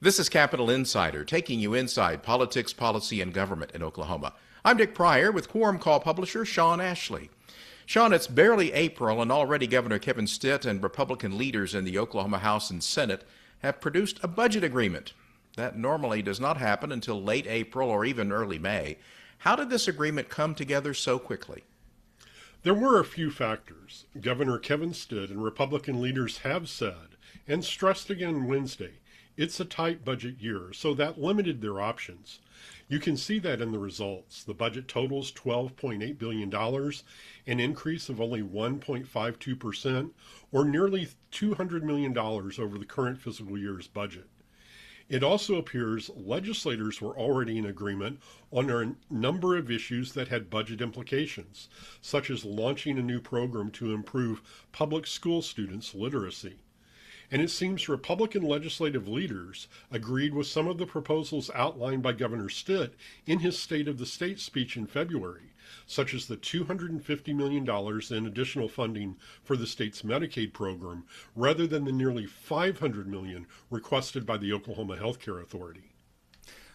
This is Capital Insider, taking you inside politics, policy, and government in Oklahoma. I'm Dick Pryor with Quorum Call publisher Sean Ashley. Sean, it's barely April, and already Governor Kevin Stitt and Republican leaders in the Oklahoma House and Senate have produced a budget agreement. That normally does not happen until late April or even early May. How did this agreement come together so quickly? There were a few factors. Governor Kevin Stitt and Republican leaders have said, and stressed again Wednesday, it's a tight budget year, so that limited their options. You can see that in the results. The budget totals $12.8 billion, an increase of only 1.52%, or nearly $200 million over the current fiscal year's budget. It also appears legislators were already in agreement on a number of issues that had budget implications, such as launching a new program to improve public school students' literacy. And it seems Republican legislative leaders agreed with some of the proposals outlined by Governor Stitt in his State of the State speech in February, such as the $250 million in additional funding for the state's Medicaid program, rather than the nearly $500 million requested by the Oklahoma Health Care Authority.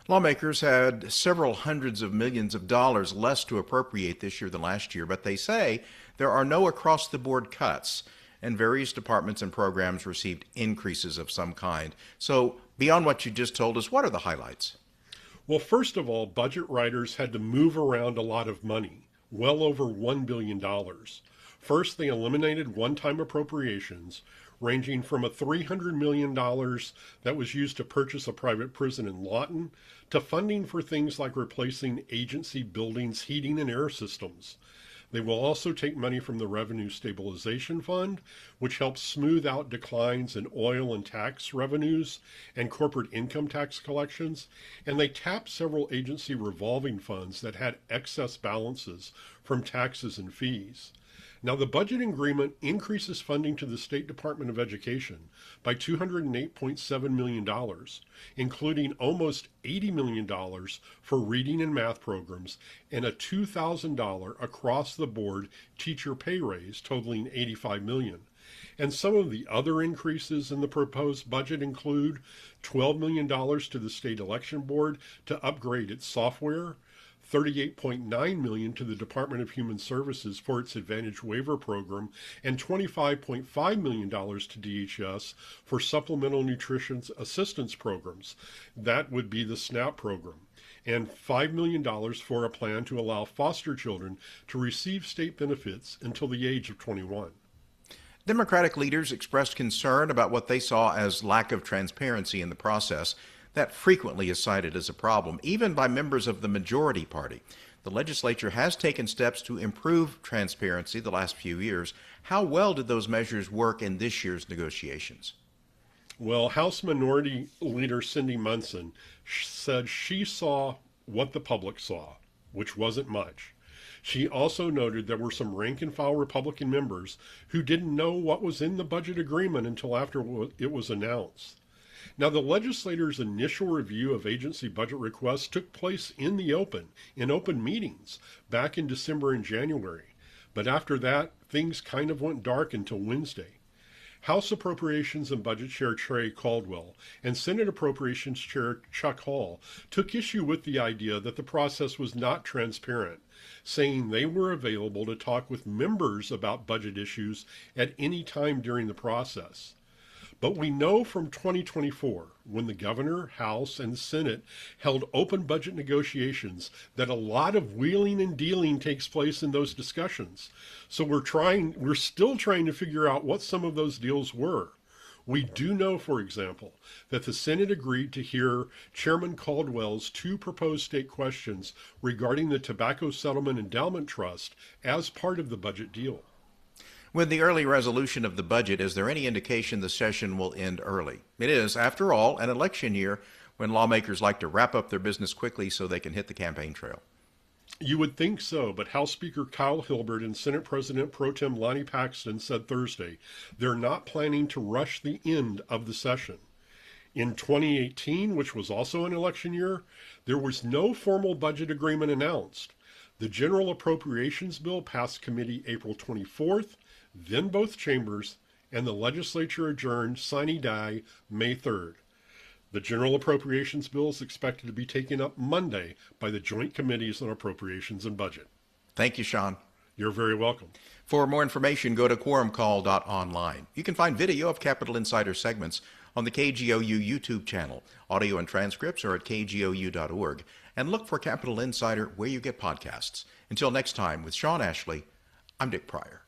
Lawmakers had several hundreds of millions of dollars less to appropriate this year than last year, but they say there are no across-the-board cuts, and various departments and programs received increases of some kind. So beyond what you just told us, what are the highlights? Well, first of all, budget writers had to move around a lot of money, well over $1 billion. First, they eliminated one-time appropriations, ranging from a $300 million that was used to purchase a private prison in Lawton, to funding for things like replacing agency buildings' heating and air systems. They will also take money from the Revenue Stabilization Fund, which helps smooth out declines in oil and tax revenues and corporate income tax collections, and they tap several agency revolving funds that had excess balances from taxes and fees. Now, the budget agreement increases funding to the State Department of Education by $208.7 million, including almost $80 million for reading and math programs and a $2,000 across-the-board teacher pay raise totaling $85 million. And some of the other increases in the proposed budget include $12 million to the State Election Board to upgrade its software, $38.9 million to the Department of Human Services for its Advantage Waiver Program, and $25.5 million to DHS for Supplemental Nutrition Assistance Programs. That would be the SNAP program. And $5 million for a plan to allow foster children to receive state benefits until the age of 21. Democratic leaders expressed concern about what they saw as lack of transparency in the process. That frequently is cited as a problem, even by members of the majority party. The legislature has taken steps to improve transparency the last few years. How well did those measures work in this year's negotiations? Well, House Minority Leader Cindy Munson said she saw what the public saw, which wasn't much. She also noted there were some rank-and-file Republican members who didn't know what was in the budget agreement until after it was announced. Now, the legislators' initial review of agency budget requests took place in open meetings, back in December and January. But after that, things kind of went dark until Wednesday. House Appropriations and Budget Chair Trey Caldwell and Senate Appropriations Chair Chuck Hall took issue with the idea that the process was not transparent, saying they were available to talk with members about budget issues at any time during the process. But we know from 2024, when the governor, House, and Senate held open budget negotiations, that a lot of wheeling and dealing takes place in those discussions. So we're still trying to figure out what some of those deals were. We do know, for example, that the Senate agreed to hear Chairman Caldwell's two proposed state questions regarding the Tobacco Settlement Endowment Trust as part of the budget deal. With the early resolution of the budget, is there any indication the session will end early? It is, after all, an election year when lawmakers like to wrap up their business quickly so they can hit the campaign trail. You would think so, but House Speaker Kyle Hilbert and Senate President Pro Tem Lonnie Paxton said Thursday they're not planning to rush the end of the session. In 2018, which was also an election year, there was no formal budget agreement announced. The General Appropriations Bill passed committee April 24th, then both chambers, and the legislature adjourned sine die May 3rd. The general appropriations bill is expected to be taken up Monday by the Joint Committees on Appropriations and Budget. Thank you, Sean. You're very welcome. For more information, go to quorumcall.online. You can find video of Capitol Insider segments on the KGOU YouTube channel. Audio and transcripts are at kgou.org. And look for Capitol Insider where you get podcasts. Until next time, with Sean Ashley, I'm Dick Pryor.